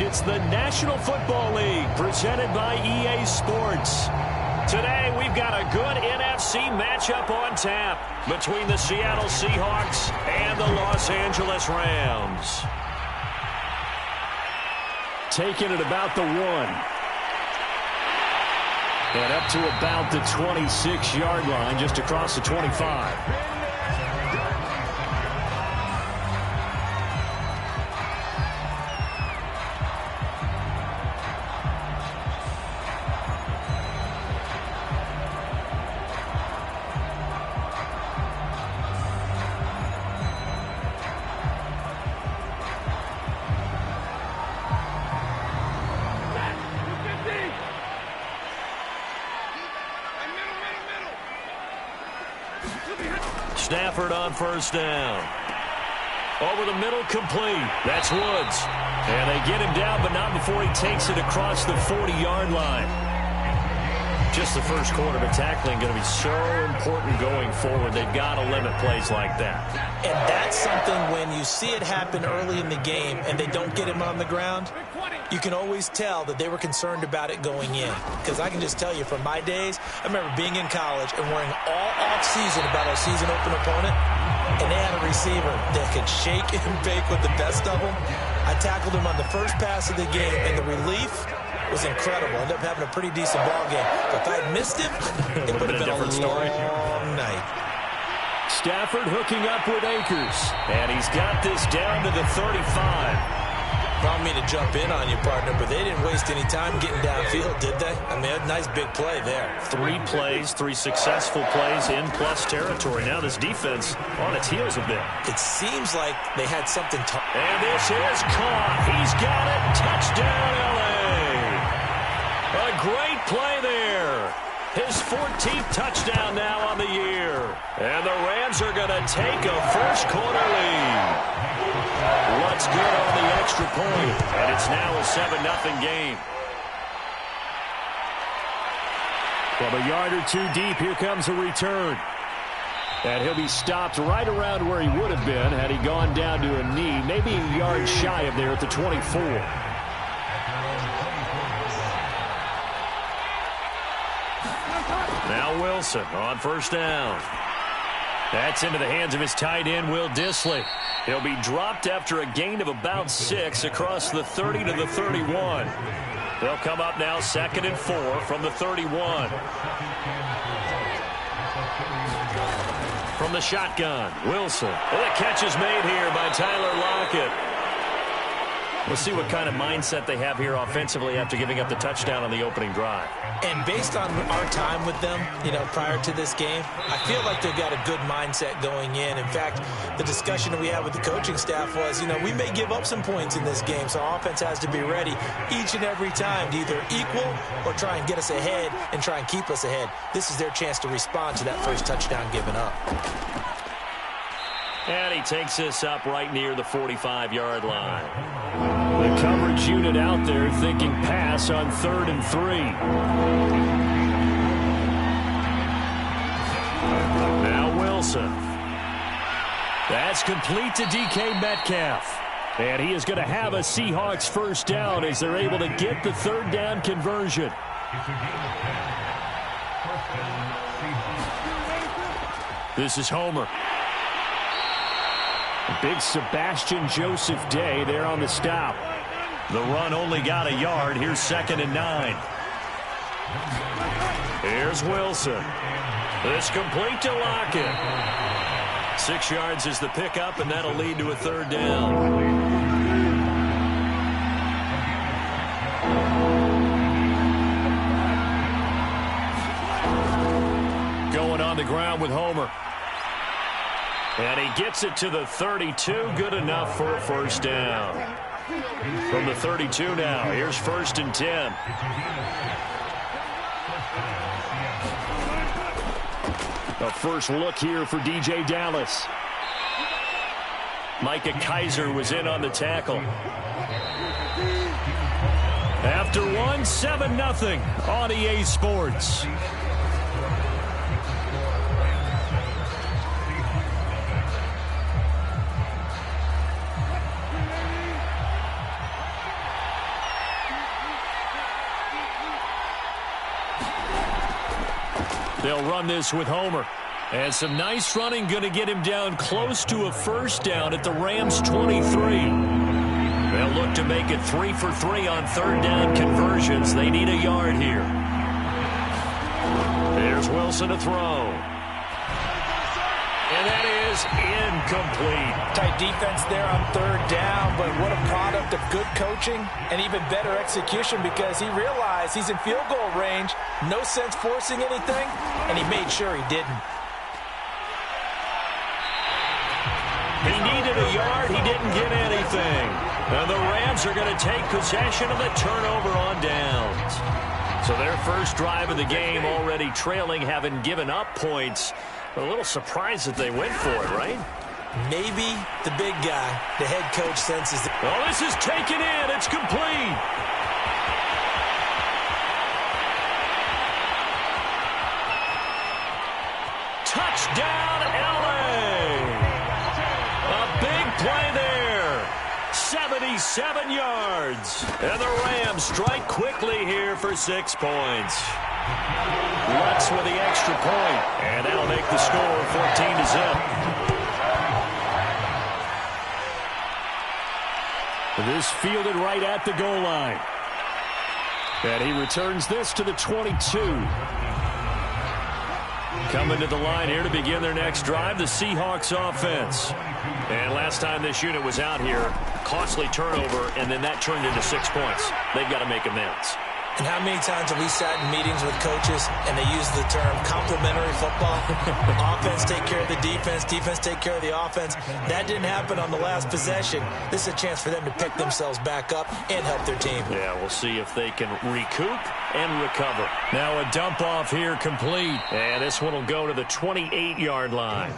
It's the National Football League presented by EA Sports. Today, we've got a good NFC matchup on tap between the Seattle Seahawks and the Los Angeles Rams. Taking it about the 1. And up to about the 26-yard line, just across the 25. Stafford on first down. Over the middle, complete. That's Woods. And they get him down, but not before he takes it across the 40-yard line. Just the first quarter, but tackling going to be so important going forward. They've got to limit plays like that. And that's something when you see it happen early in the game and they don't get him on the ground, you can always tell that they were concerned about it going in. Because I can just tell you from my days, I remember being in college and worrying all off-season about our season-open opponent, and they had a receiver that could shake and bake with the best of them. I tackled him on the first pass of the game, and the relief was incredible. Ended up having a pretty decent ball game. But if I had missed him, it would have been a different story. Long night. Stafford hooking up with Akers. And he's got this down to the 35. Don't mean to jump in on you, partner, but they didn't waste any time getting downfield, did they? I mean, a nice big play there. 3 plays, 3 successful plays in plus territory. Now this defense on its heels a bit. It seems like they had something. And this is caught. He's got it. Touchdown, L.A. A great play there. His 14th touchdown now on the year. And the Rams are going to take a first-quarter lead. What's good on the extra point? And it's now a 7-0 game. From a yard or 2 deep, here comes a return. And he'll be stopped right around where he would have been had he gone down to a knee, maybe a yard shy of there at the 24. Now Wilson on first down. That's into the hands of his tight end, Will Dissly. He'll be dropped after a gain of about 6 across the 30 to the 31. They'll come up now 2nd and 4 from the 31. From the shotgun, Wilson. And the catch is made here by Tyler Lockett. We'll see what kind of mindset they have here offensively after giving up the touchdown on the opening drive. And based on our time with them, prior to this game, I feel like they've got a good mindset going in. In fact, the discussion that we had with the coaching staff was, we may give up some points in this game, so our offense has to be ready each and every time to either equal or try and get us ahead and try and keep us ahead. This is their chance to respond to that first touchdown given up. And he takes this up right near the 45-yard line. The coverage unit out there thinking pass on 3rd and 3. Now Wilson. That's complete to DK Metcalf. And he is going to have a Seahawks first down as they're able to get the 3rd down conversion. This is Homer. Big Sebastian Joseph Day there on the stop. The run only got a yard. Here's 2nd and 9. Here's Wilson. It's complete to Lockett. 6 yards is the pickup, and that'll lead to a 3rd down. Going on the ground with Homer. And he gets it to the 32. Good enough for a first down. From the 32 now, here's 1st and 10. A first look here for DJ Dallas. Micah Kiser was in on the tackle. After 7-0 on EA Sports. They'll run this with Homer. And some nice running going to get him down close to a first down at the Rams' 23. They'll look to make it 3 for 3 on third down conversions. They need a yard here. There's Wilson to throw. And that is incomplete. Tight defense there on third down, but what a product of good coaching and even better execution, because he realized he's in field goal range, no sense forcing anything, and he made sure he didn't. He needed a yard. He didn't get anything. And the Rams are going to take possession of the turnover on downs. So their first drive of the game already trailing, having given up points. A little surprised that they went for it, right? Maybe the big guy, the head coach, senses that. Oh, this is taken in. It's complete. Touchdown, LA. A big play there. 77 yards. And the Rams strike quickly here for 6 points. Lutz with the extra point, and that'll make the score 14-0. This fielded right at the goal line. And he returns this to the 22. Coming to the line here to begin their next drive, the Seahawks offense. And last time this unit was out here, costly turnover, and then that turned into 6 points. They've got to make amends. And how many times have we sat in meetings with coaches and they use the term complementary football? Offense take care of the defense, defense take care of the offense. That didn't happen on the last possession. This is a chance for them to pick themselves back up and help their team. Yeah, we'll see if they can recoup and recover. Now a dump off here complete. And this one will go to the 28-yard line.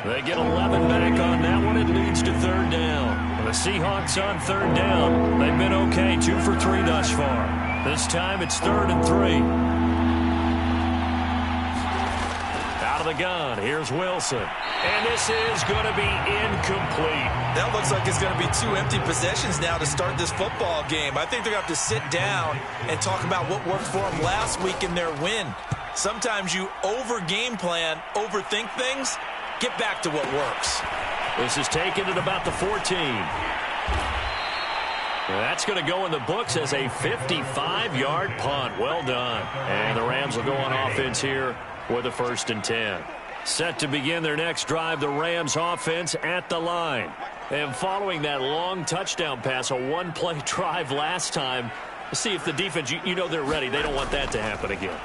They get 11 back on that one. It leads to third down. The Seahawks on third down. They've been okay, 2 for 3 thus far. This time it's 3rd and 3. Out of the gun, here's Wilson. And this is going to be incomplete. That looks like it's going to be 2 empty possessions now to start this football game. I think they're going to have to sit down and talk about what worked for them last week in their win. Sometimes you over-game plan, overthink things, get back to what works. This is taken at about the 14. That's going to go in the books as a 55-yard punt. Well done. And the Rams will go on offense here with a 1st and 10. Set to begin their next drive, the Rams offense at the line. And following that long touchdown pass, a one-play drive last time, see if the defense, you know they're ready. They don't want that to happen again.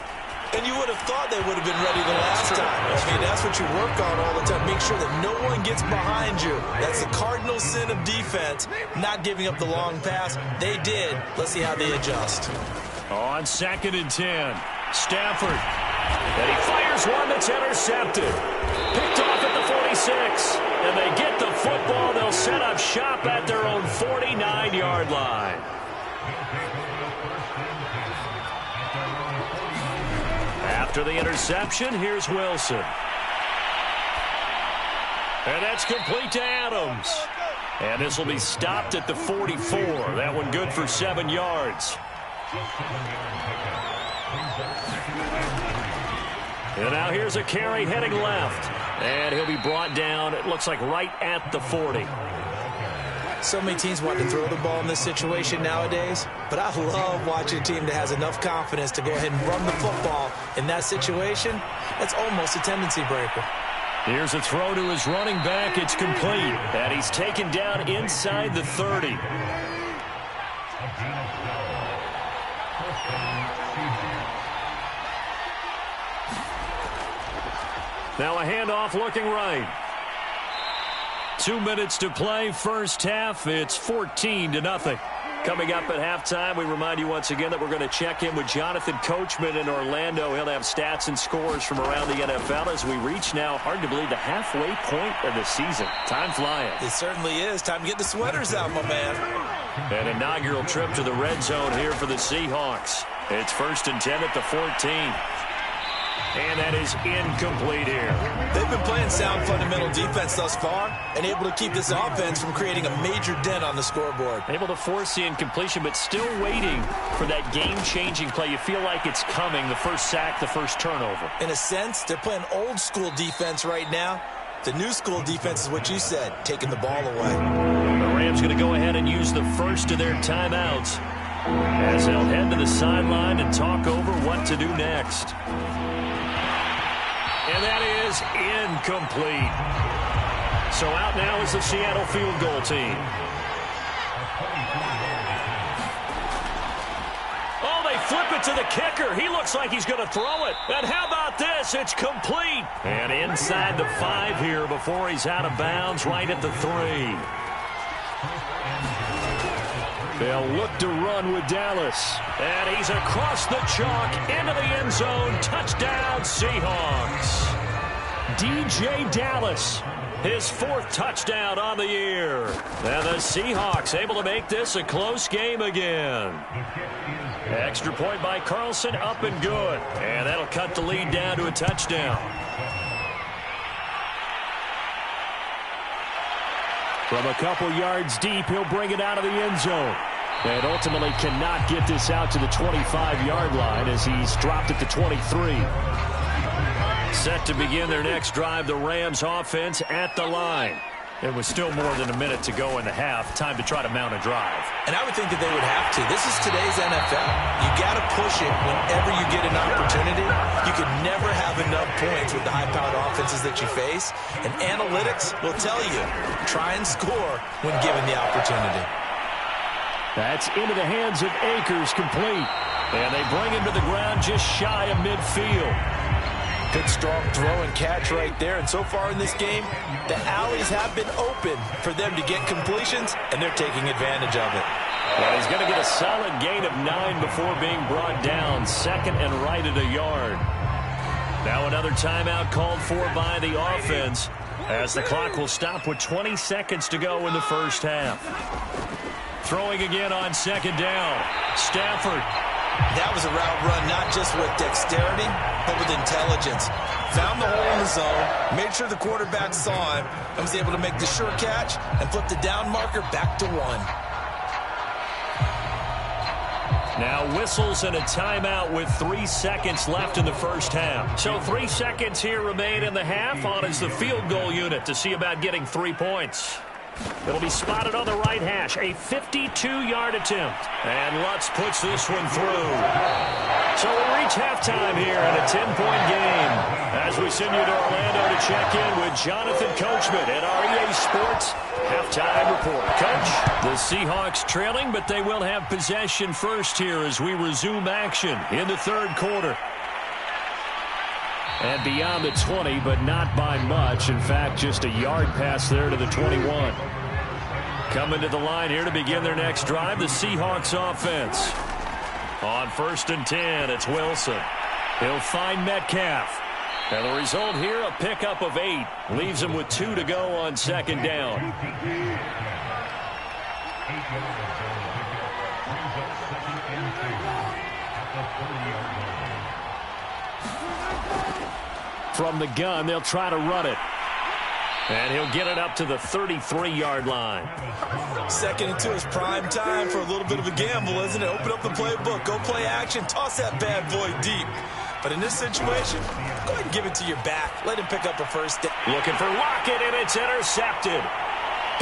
And you would have thought they would have been ready the last time. I mean, that's what you work on all the time. Make sure that no one gets behind you. That's the cardinal sin of defense, not giving up the long pass. They did. Let's see how they adjust. On 2nd and 10, Stafford. And he fires one that's intercepted. Picked off at the 46. And they get the football. They'll set up shop at their own 49-yard line. After the interception, here's Wilson. And that's complete to Adams. And this will be stopped at the 44. That one good for 7 yards. And now here's a carry heading left. And he'll be brought down, it looks like right at the 40. So many teams want to throw the ball in this situation nowadays, but I love watching a team that has enough confidence to go ahead and run the football in that situation. That's almost a tendency breaker. Here's a throw to his running back. It's complete. And he's taken down inside the 30. Now a handoff looking right. 2 minutes to play, first half. It's 14-0. Coming up at halftime, we remind you once again that we're going to check in with Jonathan Coachman in Orlando. He'll have stats and scores from around the NFL as we reach now, hard to believe, the halfway point of the season. Time flying. It certainly is. Time to get the sweaters out, my man. An inaugural trip to the red zone here for the Seahawks. It's 1st and 10 at the 14. And that is incomplete here. They've been playing sound fundamental defense thus far and able to keep this offense from creating a major dent on the scoreboard. Able to force the incompletion, but still waiting for that game-changing play. You feel like it's coming, the first sack, the first turnover. In a sense, they're playing old-school defense right now. The new school defense is what you said, taking the ball away. The Rams going to go ahead and use the first of their timeouts as they'll head to the sideline and talk over what to do next. And that is incomplete. So out now is the Seattle field goal team. Oh, they flip it to the kicker. He looks like he's going to throw it. And how about this? It's complete. And inside the 5 here before he's out of bounds, right at the 3. They'll look to run with Dallas. And he's across the chalk into the end zone. Touchdown, Seahawks. DJ Dallas, his 4th touchdown on the year. And the Seahawks able to make this a close game again. Extra point by Carlson, up and good. And that'll cut the lead down to a touchdown. From a couple yards deep, he'll bring it out of the end zone. And ultimately cannot get this out to the 25-yard line as he's dropped at the 23. Set to begin their next drive, the Rams offense at the line. It was still more than a minute to go in the half. Time to try to mount a drive. And I would think that they would have to. This is today's NFL. You got to push it whenever you get an opportunity. You could never have enough points with the high-powered offenses that you face. And analytics will tell you, try and score when given the opportunity. That's into the hands of Akers, complete. And they bring him to the ground just shy of midfield. Good strong throw and catch right there. And so far in this game, the alleys have been open for them to get completions, and they're taking advantage of it. Well, he's going to get a solid gain of 9 before being brought down. Second and right at a yard. Now another timeout called for by the offense as the clock will stop with 20 seconds to go in the first half. Throwing again on second down. Stafford. That was a route run, not just with dexterity, but with intelligence. Found the hole in the zone, made sure the quarterback saw him, and was able to make the sure catch and flip the down marker back to 1. Now whistles and a timeout with 3 seconds left in the first half. So 3 seconds here remain in the half. On is the field goal unit to see about getting 3 points. It'll be spotted on the right hash. A 52-yard attempt. And Lutz puts this one through. So we'll reach halftime here in a 10-point game as we send you to Orlando to check in with Jonathan Coachman at our EA Sports Halftime Report. Coach, the Seahawks trailing, but they will have possession first here as we resume action in the third quarter. And beyond the 20, but not by much. In fact, just a yard pass there to the 21. Coming to the line here to begin their next drive, the Seahawks offense. On 1st and 10, it's Wilson. He'll find Metcalf. And the result here, a pickup of 8. Leaves him with 2 to go on second down. From the gun, they'll try to run it. And he'll get it up to the 33-yard line. 2nd and 2 is prime time for a little bit of a gamble, isn't it? Open up the playbook, go play action, toss that bad boy deep. But in this situation, go ahead and give it to your back. Let him pick up a first down. Looking for Lockett, and it's intercepted.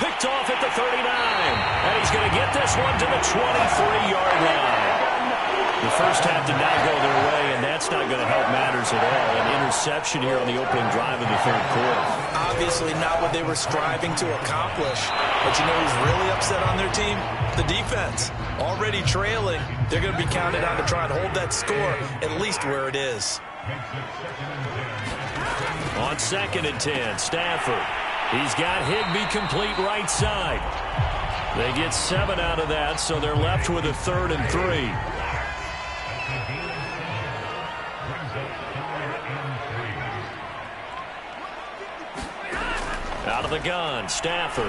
Picked off at the 39. And he's going to get this one to the 23-yard line. The first half did not go their way, and that's not going to help matters at all. An interception here on the opening drive of the third quarter. Obviously not what they were striving to accomplish. But you know who's really upset on their team? The defense. Already trailing. They're going to be counted on to try and hold that score at least where it is. On 2nd and 10, Stafford. He's got Higbee complete right side. They get 7 out of that, so they're left with a 3rd and 3. Out of the gun, Stafford.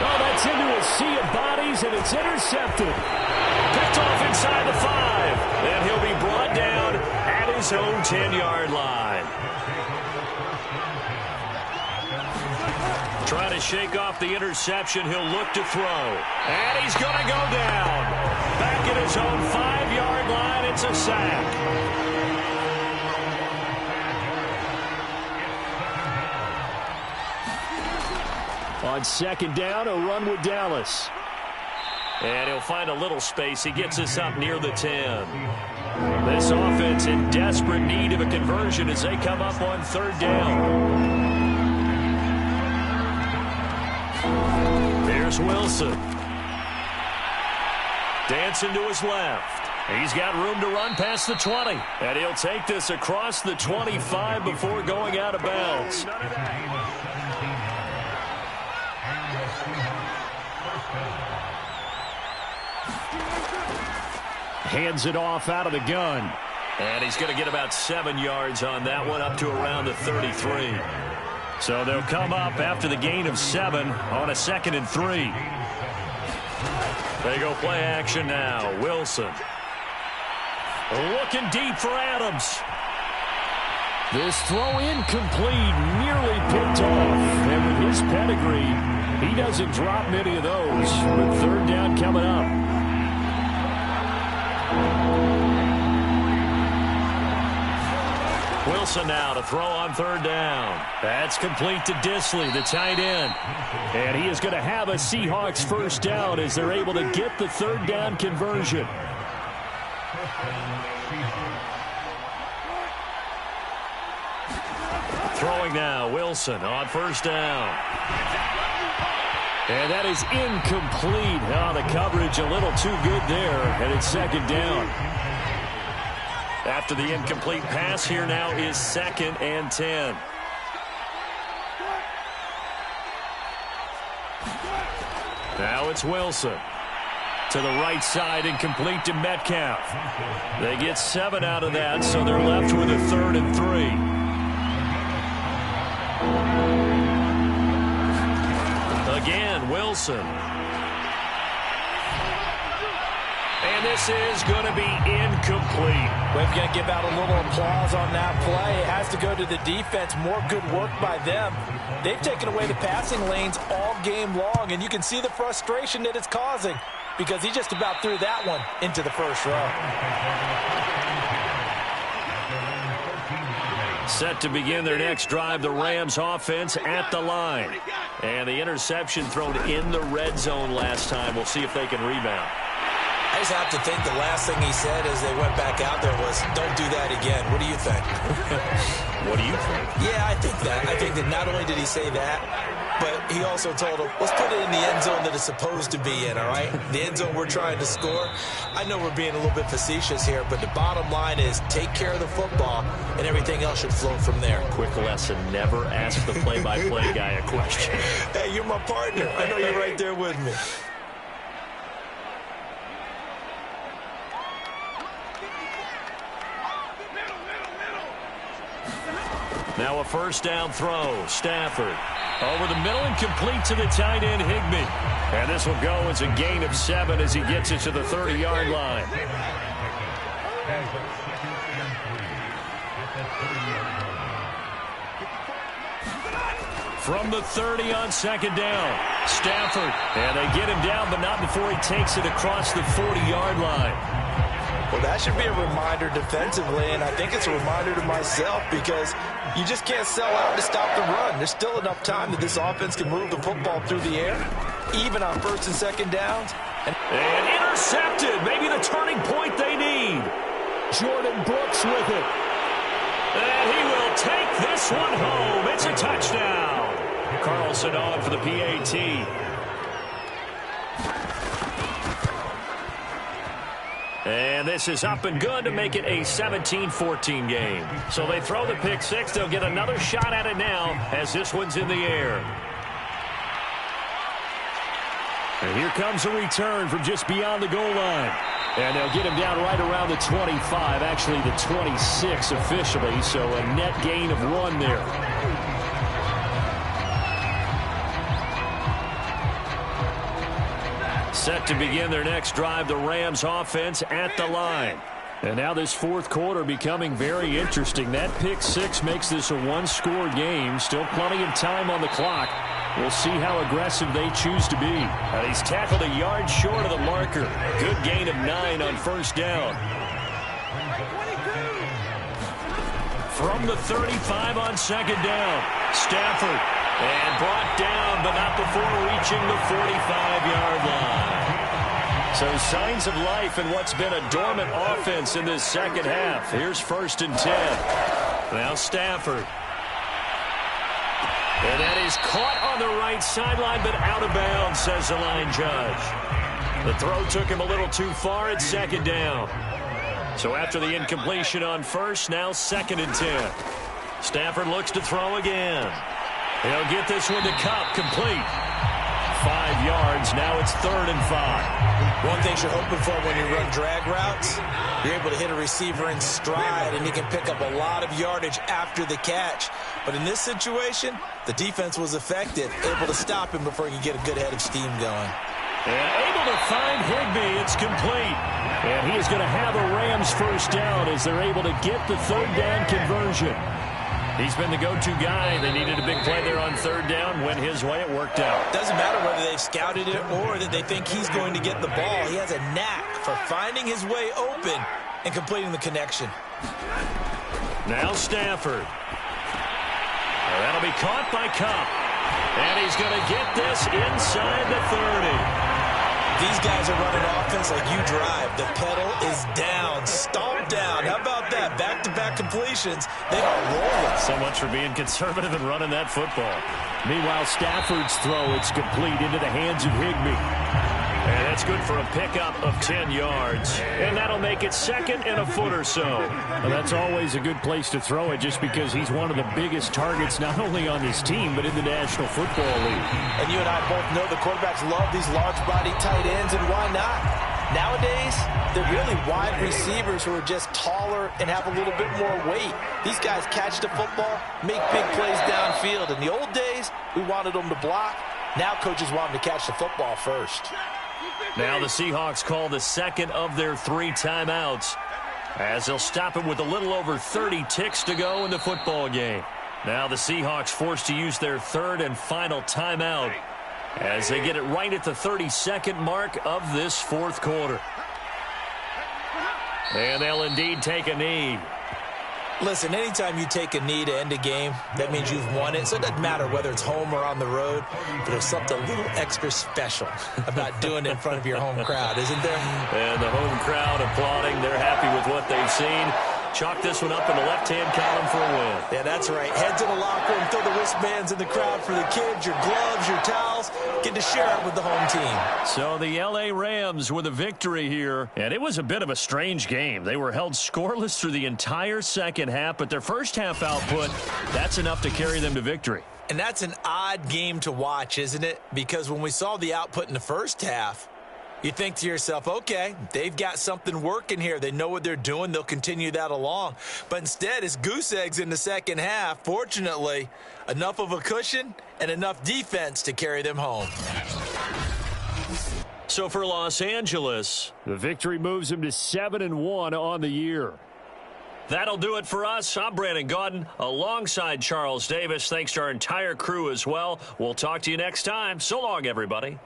Oh, that's into a sea of bodies, and it's intercepted. Picked off inside the 5. And he'll be brought down at his his own 10-yard line. Trying to shake off the interception. He'll look to throw. And he's going to go down. Back at his own 5-yard line. It's a sack. On second down, a run with Dallas. And he'll find a little space. He gets us up near the 10. This offense in desperate need of a conversion as they come up on third down. Here's Wilson. Dancing to his left. He's got room to run past the 20. And he'll take this across the 25 before going out of bounds. Hands it off out of the gun. And he's going to get about 7 yards on that one, up to around the 33. So they'll come up after the gain of 7 on a 2nd and 3. They go play action now. Wilson. Looking deep for Adams. This throw incomplete, nearly picked off. And with his pedigree, he doesn't drop many of those. With third down coming up. Wilson now to throw on third down. That's complete to Dissly, the tight end. And he is going to have a Seahawks first down as they're able to get the third down conversion. Throwing now, Wilson on first down. And that is incomplete. Oh, the coverage a little too good there, and it's second down. After the incomplete pass, here now is 2nd and 10. Now it's Wilson. To the right side and complete to Metcalf. They get 7 out of that, so they're left with a 3rd and 3. Again, Wilson. And this is going to be incomplete. We're going to give out a little applause on that play. It has to go to the defense. More good work by them. They've taken away the passing lanes all game long, and you can see the frustration that it's causing because he just about threw that one into the first row. Set to begin their next drive, the Rams offense at the line. And the interception thrown in the red zone last time. We'll see if they can rebound. I just have to think the last thing he said as they went back out there was, don't do that again. What do you think? What do you think? Yeah, I think that. I think that not only did he say that, but he also told him, let's put it in the end zone that it's supposed to be in, all right? The end zone we're trying to score. I know we're being a little bit facetious here, but the bottom line is take care of the football, and everything else should flow from there. Quick lesson, never ask the play-by-play guy a question. Hey, you're my partner. I know you're right there with me. Now a first down throw. Stafford over the middle and complete to the tight end, Higbee. And this will go as a gain of 7 as he gets it to the 30-yard line. From the 30 on second down. Stafford. And they get him down, but not before he takes it across the 40-yard line. Well, that should be a reminder defensively, and I think it's a reminder to myself because you just can't sell out to stop the run. There's still enough time that this offense can move the football through the air, even on first and second downs. And intercepted. Maybe the turning point they need. Jordan Brooks with it. And he will take this one home. It's a touchdown. Carlson on for the PAT. And this is up and good to make it a 17-14 game. So they throw the pick six. They'll get another shot at it now as this one's in the air. And here comes a return from just beyond the goal line. And they'll get him down right around the 25, actually the 26 officially, so a net gain of 1 there. Set to begin their next drive, the Rams offense at the line. And now this fourth quarter becoming very interesting. That pick six makes this a one-score game. Still plenty of time on the clock. We'll see how aggressive they choose to be. And he's tackled a yard short of the marker. Good gain of 9 on first down. From the 35 on second down. Stafford. And brought down, but not before reaching the 45-yard line. So signs of life in what's been a dormant offense in this second half. Here's 1st and 10. Now Stafford. And that is caught on the right sideline, but out of bounds, says the line judge. The throw took him a little too far at second down. So after the incompletion on first, now 2nd and 10. Stafford looks to throw again. He'll get this one to Kupp, complete. 5 yards, now it's 3rd and 5. One thing you're hoping for when you run drag routes, you're able to hit a receiver in stride, and he can pick up a lot of yardage after the catch. But in this situation, the defense was effective, able to stop him before he could get a good head of steam going. And able to find Higbee. It's complete. And he is going to have a Rams first down as they're able to get the 3rd down conversion. He's been the go-to guy. They needed a big play there on 3rd down. Went his way. It worked out. Doesn't matter whether they've scouted it or that they think he's going to get the ball. He has a knack for finding his way open and completing the connection. Now Stafford. That'll be caught by Kupp. And he's going to get this inside the 30. These guys are running offense like you drive. The pedal is down, stomped down. How about that? Back-to-back completions. They are rolling. So much for being conservative and running that football. Meanwhile, Stafford's throw, it's complete into the hands of Higbee. And that's good for a pickup of 10 yards. And that'll make it 2nd and a foot or so. Well, that's always a good place to throw it just because he's one of the biggest targets not only on his team but in the National Football League. And you and I both know the quarterbacks love these large-body tight ends, and why not? Nowadays, they're really wide receivers who are just taller and have a little bit more weight. These guys catch the football, make big plays downfield. In the old days, we wanted them to block. Now coaches want them to catch the football first. Now the Seahawks call the 2nd of their 3 timeouts as they'll stop it with a little over 30 ticks to go in the football game. Now the Seahawks forced to use their 3rd and final timeout as they get it right at the 32nd mark of this 4th quarter. And they'll indeed take a knee. Listen, anytime you take a knee to end a game, that means you've won it. So it doesn't matter whether it's home or on the road, but there's something a little extra special about doing it in front of your home crowd, isn't there? And the home crowd applauding. They're happy with what they've seen. Chalk this one up in the left-hand column for a win. Yeah, that's right. Head to the locker room, throw the wristbands in the crowd for the kids, your gloves, your towels. Get to share it with the home team. So the L.A. Rams with a victory here. And it was a bit of a strange game. They were held scoreless through the entire second half, but their first half output, that's enough to carry them to victory. And that's an odd game to watch, isn't it? Because when we saw the output in the first half, you think to yourself, okay, they've got something working here. They know what they're doing. They'll continue that along. But instead, it's goose eggs in the second half. Fortunately, enough of a cushion and enough defense to carry them home. So for Los Angeles, the victory moves them to 7-1 on the year. That'll do it for us. I'm Brandon Gaudin alongside Charles Davis. Thanks to our entire crew as well. We'll talk to you next time. So long, everybody.